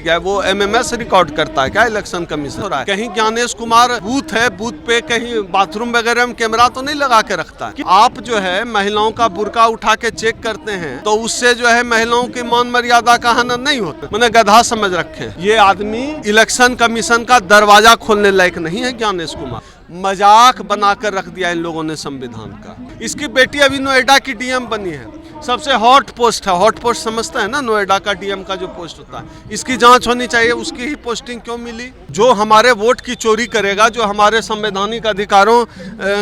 क्या वो MMS record करता है क्या इलेक्शन कमीशन? हो रहा है कहीं ज्ञानेश कुमार बूथ है, बूथ पे कहीं बाथरूम वगैरह में कैमरा तो नहीं लगा के रखता है? आप जो है महिलाओं का बुर्का उठा के चेक करते हैं तो उससे जो है महिलाओं की मान मर्यादा का हनन नहीं होता। मैंने गधा समझ रखे। ये आदमी इलेक्शन कमीशन का दरवाजा खोलने लायक नहीं है। ज्ञानेश कुमार मजाक बनाकर रख दिया इन लोगों ने संविधान का। इसकी बेटी अभी नोएडा की डीएम बनी है, सबसे हॉट पोस्ट है। हॉट पोस्ट समझता है ना, नोएडा का डीएम का जो पोस्ट होता है, इसकी जांच होनी चाहिए। उसकी ही पोस्टिंग क्यों मिली? जो हमारे वोट की चोरी करेगा, जो हमारे संवैधानिक अधिकारों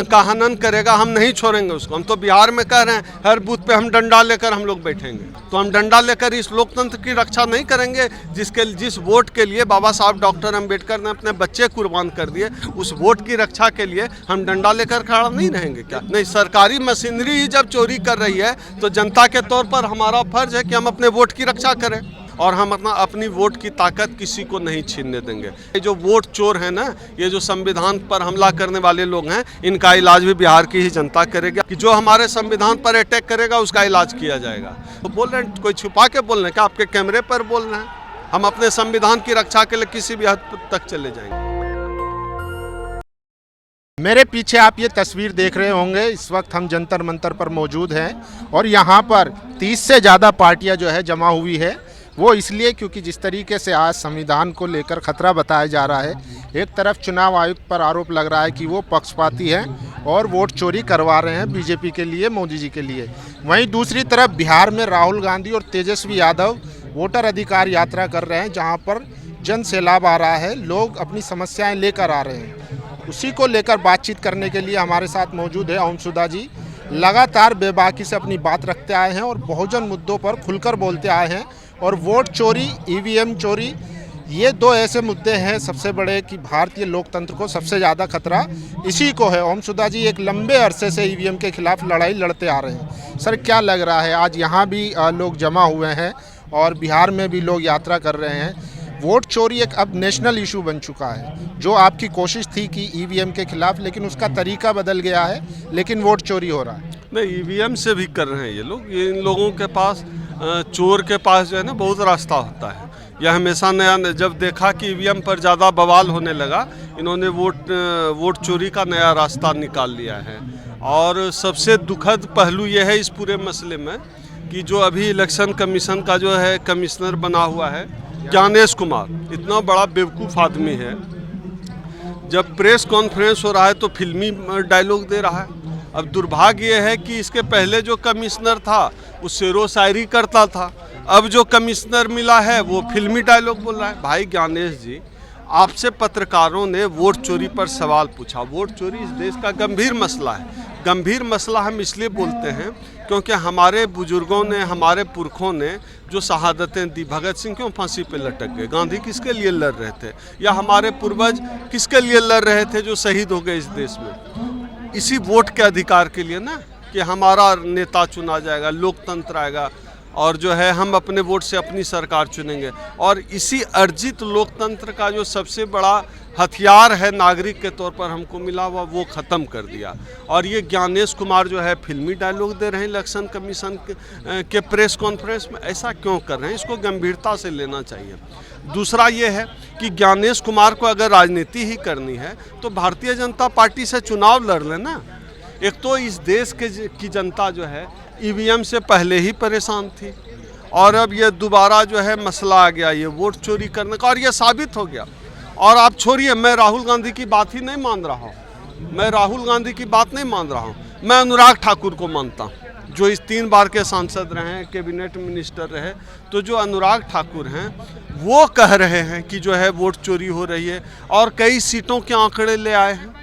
का हनन करेगा, हम नहीं छोड़ेंगे उसको। हम तो बिहार में कह रहे हैं हर बूथ पे हम डंडा लेकर हम लोग बैठेंगे। तो हम डंडा लेकर इस लोकतंत्र की रक्षा नहीं करेंगे जिस वोट के लिए बाबा साहब डॉक्टर अम्बेडकर ने अपने बच्चे कुर्बान कर दिए। उस वोट की रक्षा के लिए हम डंडा लेकर खड़ा नहीं रहेंगे क्या? नहीं, सरकारी मशीनरी ही जब चोरी कर रही है तो जनता के तौर पर हमारा फर्ज है कि हम अपने वोट की रक्षा करें और हम अपनी वोट की ताकत किसी को नहीं छीनने देंगे। ये जो वोट चोर है ना, ये जो संविधान पर हमला करने वाले लोग हैं, इनका इलाज भी बिहार की ही जनता करेगी। कि जो हमारे संविधान पर अटैक करेगा उसका इलाज किया जाएगा। तो बोल रहे हैं कोई छुपा के बोल रहे हैं क्या? आपके कैमरे पर बोल रहे हैं। हम अपने संविधान की रक्षा के लिए किसी भी हद तक चले जाएंगे। मेरे पीछे आप ये तस्वीर देख रहे होंगे, इस वक्त हम जंतर मंतर पर मौजूद हैं और यहाँ पर 30 से ज़्यादा पार्टियाँ जो है जमा हुई है। वो इसलिए क्योंकि जिस तरीके से आज संविधान को लेकर खतरा बताया जा रहा है, एक तरफ चुनाव आयुक्त पर आरोप लग रहा है कि वो पक्षपाती हैं और वोट चोरी करवा रहे हैं बीजेपी के लिए, मोदी जी के लिए। वहीं दूसरी तरफ बिहार में राहुल गांधी और तेजस्वी यादव वोटर अधिकार यात्रा कर रहे हैं, जहाँ पर जन सैलाब आ रहा है, लोग अपनी समस्याएँ लेकर आ रहे हैं। उसी को लेकर बातचीत करने के लिए हमारे साथ मौजूद है ओमसुधा जी। लगातार बेबाकी से अपनी बात रखते आए हैं और बहुजन मुद्दों पर खुलकर बोलते आए हैं। और वोट चोरी, ईवीएम चोरी, ये दो ऐसे मुद्दे हैं सबसे बड़े कि भारतीय लोकतंत्र को सबसे ज़्यादा खतरा इसी को है। ओमसुधा जी एक लंबे अरसे से ईवीएम के खिलाफ लड़ाई लड़ते आ रहे हैं। सर, क्या लग रहा है आज यहाँ भी लोग जमा हुए हैं और बिहार में भी लोग यात्रा कर रहे हैं। वोट चोरी एक अब नेशनल इशू बन चुका है। जो आपकी कोशिश थी कि ईवीएम के खिलाफ, लेकिन उसका तरीका बदल गया है, लेकिन वोट चोरी हो रहा है। नहीं, ईवीएम से भी कर रहे हैं ये लोग। ये इन लोगों के पास, चोर के पास जो है ना बहुत रास्ता होता है। यह हमेशा नया, जब देखा कि ईवीएम पर ज़्यादा बवाल होने लगा, इन्होंने वोट चोरी का नया रास्ता निकाल लिया है। और सबसे दुखद पहलू ये है इस पूरे मसले में कि जो अभी इलेक्शन कमीशन का जो है कमिश्नर बना हुआ है ज्ञानेश कुमार, इतना बड़ा बेवकूफ़ आदमी है। जब प्रेस कॉन्फ्रेंस हो रहा है तो फिल्मी डायलॉग दे रहा है। अब दुर्भाग्य ये है कि इसके पहले जो कमिश्नर था वो शेरो शायरी करता था। अब जो कमिश्नर मिला है वो फिल्मी डायलॉग बोल रहा है। भाई ज्ञानेश जी, आपसे पत्रकारों ने वोट चोरी पर सवाल पूछा। वोट चोरी इस देश का गंभीर मसला है। गंभीर मसला हम इसलिए बोलते हैं क्योंकि हमारे बुजुर्गों ने, हमारे पुरखों ने जो शहादतें दी, भगत सिंह क्यों फांसी पे लटक गए, गांधी किसके लिए लड़ रहे थे, या हमारे पूर्वज किसके लिए लड़ रहे थे जो शहीद हो गए इस देश में? इसी वोट के अधिकार के लिए ना, कि हमारा नेता चुना जाएगा, लोकतंत्र आएगा और जो है हम अपने वोट से अपनी सरकार चुनेंगे। और इसी अर्जित लोकतंत्र का जो सबसे बड़ा हथियार है नागरिक के तौर पर हमको मिला हुआ, वो ख़त्म कर दिया। और ये ज्ञानेश कुमार जो है फिल्मी डायलॉग दे रहे हैं इलेक्शन कमीशन के प्रेस कॉन्फ्रेंस में। ऐसा क्यों कर रहे हैं? इसको गंभीरता से लेना चाहिए। दूसरा ये है कि ज्ञानेश कुमार को अगर राजनीति ही करनी है तो भारतीय जनता पार्टी से चुनाव लड़ लेना। एक तो इस देश की जनता जो है ईवीएम से पहले ही परेशान थी और अब ये दोबारा जो है मसला आ गया ये वोट चोरी करने का, और ये साबित हो गया। और आप छोड़िए, मैं राहुल गांधी की बात ही नहीं मान रहा हूँ। मैं राहुल गांधी की बात नहीं मान रहा हूँ। मैं अनुराग ठाकुर को मानता हूँ, जो इस 3 बार के सांसद रहे हैं, कैबिनेट मिनिस्टर रहे। तो जो अनुराग ठाकुर हैं वो कह रहे हैं कि जो है वोट चोरी हो रही है और कई सीटों के आंकड़े ले आए हैं।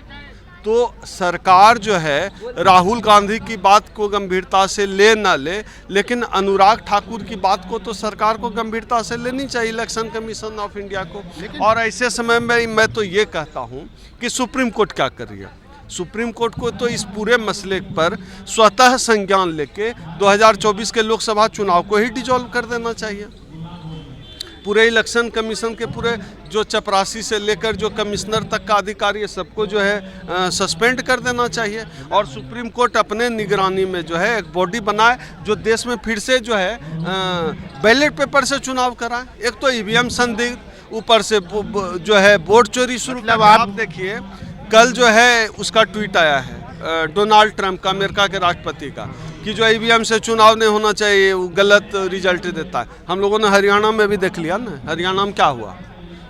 तो सरकार जो है राहुल गांधी की बात को गंभीरता से ले ना ले, लेकिन अनुराग ठाकुर की बात को तो सरकार को गंभीरता से लेनी चाहिए, इलेक्शन कमीशन ऑफ इंडिया को। और ऐसे समय में मैं तो ये कहता हूँ कि सुप्रीम कोर्ट क्या कर रही है। सुप्रीम कोर्ट को तो इस पूरे मसले पर स्वतः संज्ञान लेके 2024 के लोकसभा चुनाव को ही डिसॉल्व कर देना चाहिए। पूरे इलेक्शन कमीशन के पूरे जो चपरासी से लेकर जो कमिश्नर तक का अधिकारी है सबको जो है सस्पेंड कर देना चाहिए। और सुप्रीम कोर्ट अपने निगरानी में जो है एक बॉडी बनाए जो देश में फिर से जो है बैलेट पेपर से चुनाव कराएं। एक तो ईवीएम संदिग्ध, ऊपर से जो है वोट चोरी शुरू। मतलब आप देखिए कल जो है उसका ट्वीट आया है डोनाल्ड ट्रंप का, अमेरिका के राष्ट्रपति का, कि जो ईवीएम से चुनाव नहीं होना चाहिए, वो गलत रिजल्ट देता है। हम लोगों ने हरियाणा में भी देख लिया ना, हरियाणा में क्या हुआ,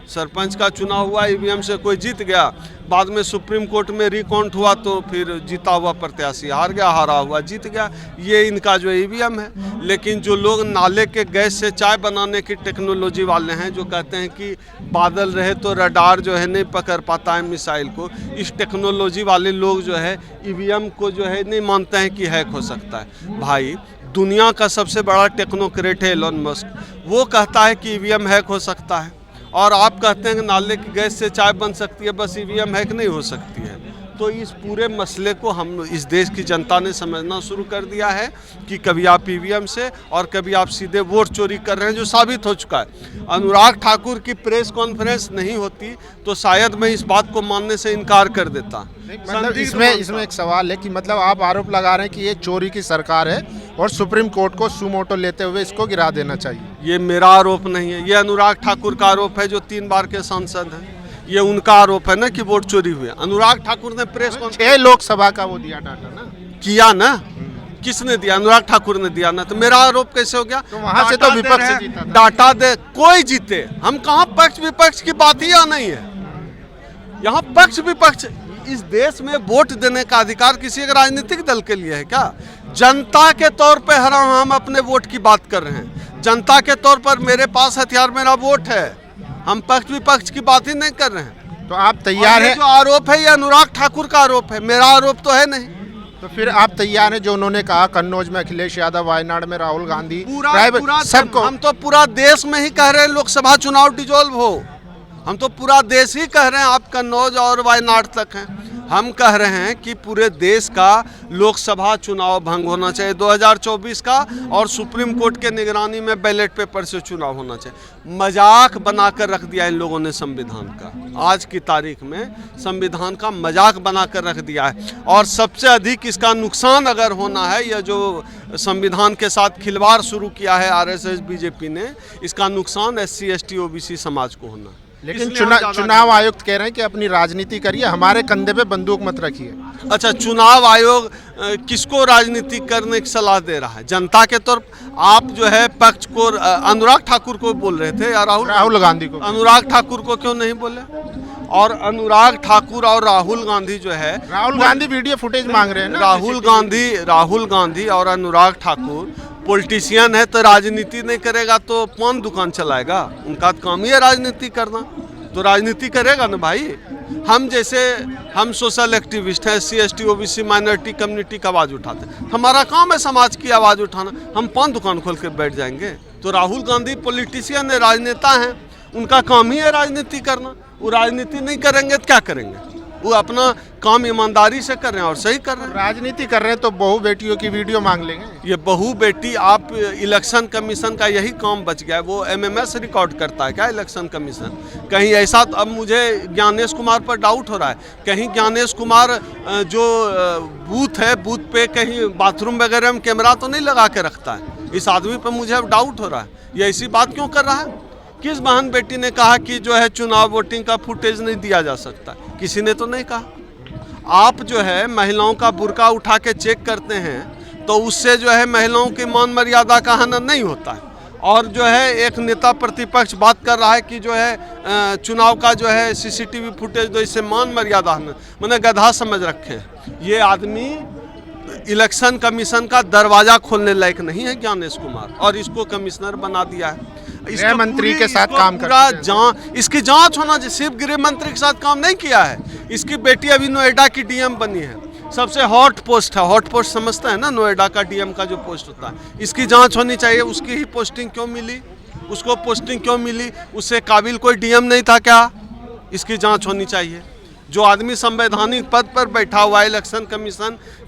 सरपंच का चुनाव हुआ, ईवीएम से कोई जीत गया, बाद में सुप्रीम कोर्ट में रिकाउंट हुआ तो फिर जीता हुआ प्रत्याशी हार गया, हारा हुआ जीत गया। ये इनका जो ईवीएम है। लेकिन जो लोग नाले के गैस से चाय बनाने की टेक्नोलॉजी वाले हैं, जो कहते हैं कि बादल रहे तो रडार जो है नहीं पकड़ पाता है मिसाइल को, इस टेक्नोलॉजी वाले लोग जो है ईवीएम को जो है नहीं मानते हैं कि हैक हो सकता है। भाई दुनिया का सबसे बड़ा टेक्नोक्रेट है एलन मस्क, वो कहता है कि ईवीएम हैक हो सकता है, और आप कहते हैं कि नाले की गैस से चाय बन सकती है, बस ईवीएम हैक नहीं हो सकती है। तो इस पूरे मसले को हम इस देश की जनता ने समझना शुरू कर दिया है कि कभी आप ईवीएम से और कभी आप सीधे वोट चोरी कर रहे हैं, जो साबित हो चुका है। अनुराग ठाकुर की प्रेस कॉन्फ्रेंस नहीं होती तो शायद मैं इस बात को मानने से इनकार कर देता। मतलब इसमें एक सवाल है कि मतलब आप आरोप लगा रहे हैं कि ये चोरी की सरकार है और सुप्रीम कोर्ट को सुमोटो लेते हुए इसको गिरा देना चाहिए। ये मेरा आरोप नहीं है, ये अनुराग ठाकुर का आरोप है, जो 3 बार के सांसद हैं। ये उनका आरोप है ना कि वोट चोरी हुए। अनुराग ठाकुर ने प्रेस 6 लोकसभा का वो दिया डाटा ना, किया ना, किसने दिया? अनुराग ठाकुर ने दिया ना, तो मेरा आरोप कैसे हो गया? तो वहां से तो विपक्ष से जीता था। डाटा दे, कोई जीते, हम कहाँ पक्ष विपक्ष की बात ही यहाँ नहीं है। यहाँ पक्ष विपक्ष, इस देश में वोट देने का अधिकार किसी एक राजनीतिक दल के लिए है क्या? जनता के तौर पे हम अपने वोट की बात कर रहे हैं। जनता के तौर पर मेरे पास हथियार मेरा वोट है, हम पक्ष विपक्ष की बात ही नहीं कर रहे हैं। तो आप तैयार हैं? जो आरोप है ये अनुराग ठाकुर का आरोप है, मेरा आरोप तो है नहीं। तो फिर आप तैयार हैं जो उन्होंने कहा कन्नौज में अखिलेश यादव, वायनाड में राहुल गांधी, पूरा सबको? हम तो पूरा देश में ही कह रहे हैं लोकसभा चुनाव डिजोल्व हो। हम तो पूरा देश ही कह रहे हैं, आप कन्नौज और वायनाड तक हैं। हम कह रहे हैं कि पूरे देश का लोकसभा चुनाव भंग होना चाहिए 2024 का, और सुप्रीम कोर्ट के निगरानी में बैलेट पेपर से चुनाव होना चाहिए। मजाक बनाकर रख दिया इन लोगों ने संविधान का, आज की तारीख में संविधान का मजाक बनाकर रख दिया है। और सबसे अधिक इसका नुकसान अगर होना है, यह जो संविधान के साथ खिलवाड़ शुरू किया है आरएसएस बीजेपी ने, इसका नुकसान SC ST OBC समाज को होना है। लेकिन चुनाव आयुक्त कह रहे हैं कि अपनी राजनीति करिए, हमारे कंधे पे बंदूक मत रखिए। अच्छा, चुनाव आयोग किसको राजनीति करने की सलाह दे रहा है? जनता के तौर आप जो है पक्ष को, अनुराग ठाकुर को बोल रहे थे या राहुल गांधी को? अनुराग ठाकुर को क्यों नहीं बोले? और अनुराग ठाकुर और राहुल गांधी जो है, राहुल गांधी वीडियो फुटेज मांग रहे हैं ना। राहुल गांधी और अनुराग ठाकुर पॉलिटिशियन है, तो राजनीति नहीं करेगा तो पान दुकान चलाएगा? उनका काम ही है राजनीति करना, तो राजनीति करेगा ना भाई। हम सोशल एक्टिविस्ट हैं, SC ST OBC minority community का आवाज़ उठाते हैं, हमारा काम है समाज की आवाज़ उठाना। हम पान दुकान खोल कर बैठ जाएंगे? तो राहुल गांधी पॉलिटिशियन है, राजनेता हैं, उनका काम ही है राजनीति करना। वो राजनीति नहीं करेंगे तो क्या करेंगे? वो अपना काम ईमानदारी से कर रहे हैं और सही कर रहे हैं। राजनीति कर रहे हैं तो बहू बेटियों की वीडियो मांग लेंगे। ये बहू बेटी, आप इलेक्शन कमीशन का यही काम बच गया है। वो MMS रिकॉर्ड करता है क्या इलेक्शन कमीशन? कहीं ऐसा, अब मुझे ज्ञानेश कुमार पर डाउट हो रहा है, कहीं ज्ञानेश कुमार जो बूथ है, बूथ पे कहीं बाथरूम वगैरह में कैमरा तो नहीं लगा के रखता है? इस आदमी पर मुझे अब डाउट हो रहा है, ये ऐसी बात क्यों कर रहा है? किस बहन बेटी ने कहा कि जो है चुनाव वोटिंग का फुटेज नहीं दिया जा सकता? किसी ने तो नहीं कहा। आप जो है महिलाओं का बुर्का उठा के चेक करते हैं तो उससे जो है महिलाओं की मान मर्यादा का हनन नहीं होता है। और जो है एक नेता प्रतिपक्ष बात कर रहा है कि जो है चुनाव का जो है CCTV फुटेज दो, इससे मान मर्यादा हनन, मैंने गधा समझ रखे। ये आदमी इलेक्शन कमीशन का दरवाजा खोलने लायक नहीं है ज्ञानेश कुमार, और इसको कमिश्नर बना दिया है। गृह मंत्री के साथ काम इसकी जांच होना चाहिए। सिर्फ गृह मंत्री के साथ काम नहीं किया है, इसकी बेटी अभी नोएडा की DM बनी है, सबसे हॉट पोस्ट है। हॉट पोस्ट समझता है ना, नोएडा का DM का जो पोस्ट होता है, इसकी जांच होनी चाहिए। उसकी ही पोस्टिंग क्यों मिली? उसको पोस्टिंग क्यों मिली? उससे काबिल कोई DM नहीं था क्या? इसकी जांच होनी चाहिए। जो आदमी संवैधानिक पद पर बैठा हुआ है, इलेक्शन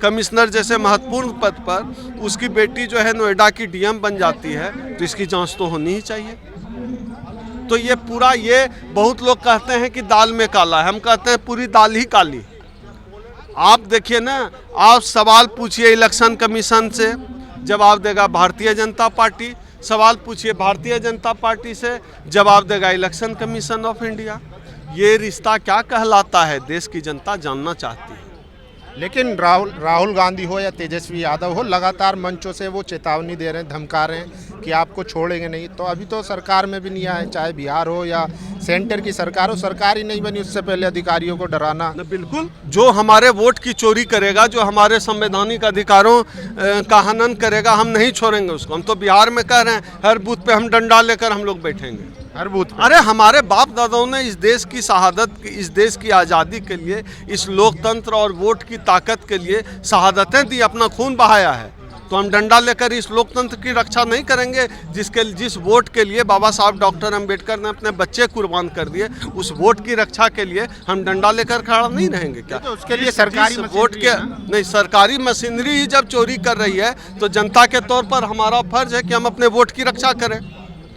कमिश्नर जैसे महत्वपूर्ण पद पर, उसकी बेटी जो है नोएडा की DM बन जाती है, तो इसकी जांच तो होनी ही चाहिए। तो ये पूरा, ये बहुत लोग कहते हैं कि दाल में काला है, हम कहते हैं पूरी दाल ही काली। आप देखिए ना, आप सवाल पूछिए इलेक्शन कमीशन से, जवाब देगा भारतीय जनता पार्टी। सवाल पूछिए भारतीय जनता पार्टी से, जवाब देगा इलेक्शन कमीशन ऑफ इंडिया। ये रिश्ता क्या कहलाता है, देश की जनता जानना चाहती है। लेकिन राहुल गांधी हो या तेजस्वी यादव हो, लगातार मंचों से वो चेतावनी दे रहे हैं, धमका रहे हैं कि आपको छोड़ेंगे नहीं। तो अभी तो सरकार में भी नहीं आए, चाहे बिहार हो या सेंटर की सरकार हो, सरकार ही नहीं बनी, उससे पहले अधिकारियों को डराना। बिल्कुल, जो हमारे वोट की चोरी करेगा, जो हमारे संवैधानिक अधिकारों का हनन करेगा, हम नहीं छोड़ेंगे उसको। हम तो बिहार में कह रहे हैं हर बूथ पे हम डंडा लेकर हम लोग बैठेंगे, हर बूथ पे। अरे हमारे बाप दादाओं ने इस देश की शहादत, इस देश की आज़ादी के लिए, इस लोकतंत्र और वोट की ताकत के लिए शहादतें दी, अपना खून बहाया है। तो हम डंडा लेकर इस लोकतंत्र की रक्षा नहीं करेंगे जिस वोट के लिए बाबा साहब डॉक्टर अम्बेडकर ने अपने बच्चे कुर्बान कर दिए। उस वोट की रक्षा के लिए हम डंडा लेकर खड़ा नहीं रहेंगे क्या? तो उसके लिए सरकारी वोट के नहीं, सरकारी मशीनरी ही जब चोरी कर रही है तो जनता के तौर पर हमारा फर्ज है कि हम अपने वोट की रक्षा करें,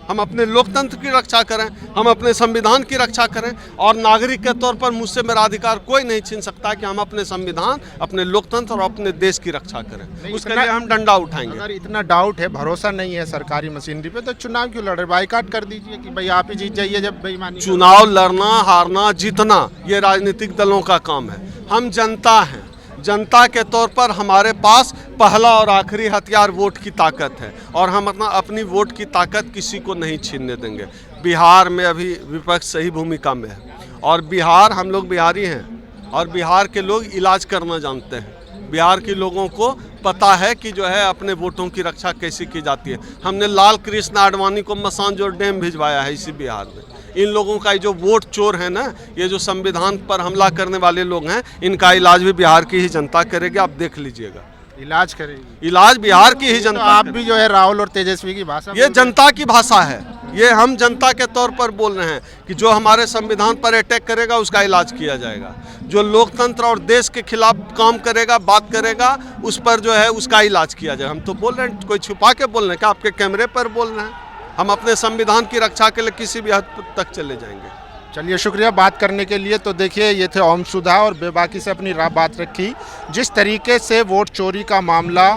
हम अपने लोकतंत्र की रक्षा करें, हम अपने संविधान की रक्षा करें। और नागरिक के तौर पर मुझसे मेरा अधिकार कोई नहीं छीन सकता कि हम अपने संविधान, अपने लोकतंत्र और अपने देश की रक्षा करें। उसके लिए हम डंडा उठाएंगे। अगर इतना डाउट है, भरोसा नहीं है सरकारी मशीनरी पे, तो चुनाव क्यों लड़ रहे? बाइकाट कर दीजिए कि भाई आप ही जीत जाइए। जब बेईमानी चुनाव लड़ना, हारना, जीतना ये राजनीतिक दलों का काम है। हम जनता हैं, जनता के तौर पर हमारे पास पहला और आखिरी हथियार वोट की ताकत है और हम अपनी वोट की ताकत किसी को नहीं छीनने देंगे। बिहार में अभी विपक्ष सही भूमिका में है और बिहार, हम लोग बिहारी हैं और बिहार के लोग इलाज करना जानते हैं। बिहार के लोगों को पता है कि जो है अपने वोटों की रक्षा कैसे की जाती है। हमने लाल कृष्ण आडवाणी को मसानजोर डैम भिजवाया है इसी बिहार में। इन लोगों का जो वोट चोर है ना, ये जो संविधान पर हमला करने वाले लोग हैं, इनका इलाज भी बिहार की ही जनता करेगी, आप देख लीजिएगा। इलाज करेगी, इलाज बिहार की ही जनता। तो आप भी जो है राहुल और तेजस्वी की भाषा, ये जनता की भाषा है, ये हम जनता के तौर पर बोल रहे हैं कि जो हमारे संविधान पर अटैक करेगा उसका इलाज किया जाएगा, जो लोकतंत्र और देश के खिलाफ काम करेगा, बात करेगा, उस पर जो है उसका इलाज किया जाएगा। हम तो बोल रहे हैं, कोई छुपा के बोल रहे हैं क्या? आपके कैमरे पर बोल रहे हैं। हम अपने संविधान की रक्षा के लिए किसी भी हद तक चले जाएंगे। चलिए, शुक्रिया बात करने के लिए। तो देखिए, ये थे ओम सुधा और बेबाकी से अपनी बात रखी। जिस तरीके से वोट चोरी का मामला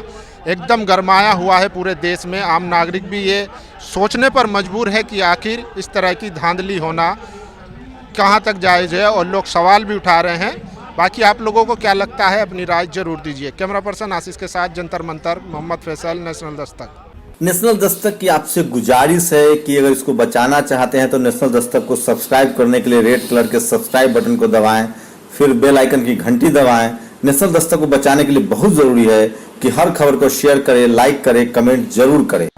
एकदम गरमाया हुआ है पूरे देश में, आम नागरिक भी ये सोचने पर मजबूर है कि आखिर इस तरह की धांधली होना कहाँ तक जायज़ है, और लोग सवाल भी उठा रहे हैं। बाकी आप लोगों को क्या लगता है, अपनी राय जरूर दीजिए। कैमरा पर्सन आशीष के साथ जंतर मंतर, मोहम्मद फैसल, नेशनल दस्तक। नेशनल दस्तक की आपसे गुजारिश है कि अगर इसको बचाना चाहते हैं तो नेशनल दस्तक को सब्सक्राइब करने के लिए रेड कलर के सब्सक्राइब बटन को दबाएं, फिर बेल आइकन की घंटी दबाएं। नेशनल दस्तक को बचाने के लिए बहुत जरूरी है कि हर खबर को शेयर करें, लाइक करें, कमेंट जरूर करें।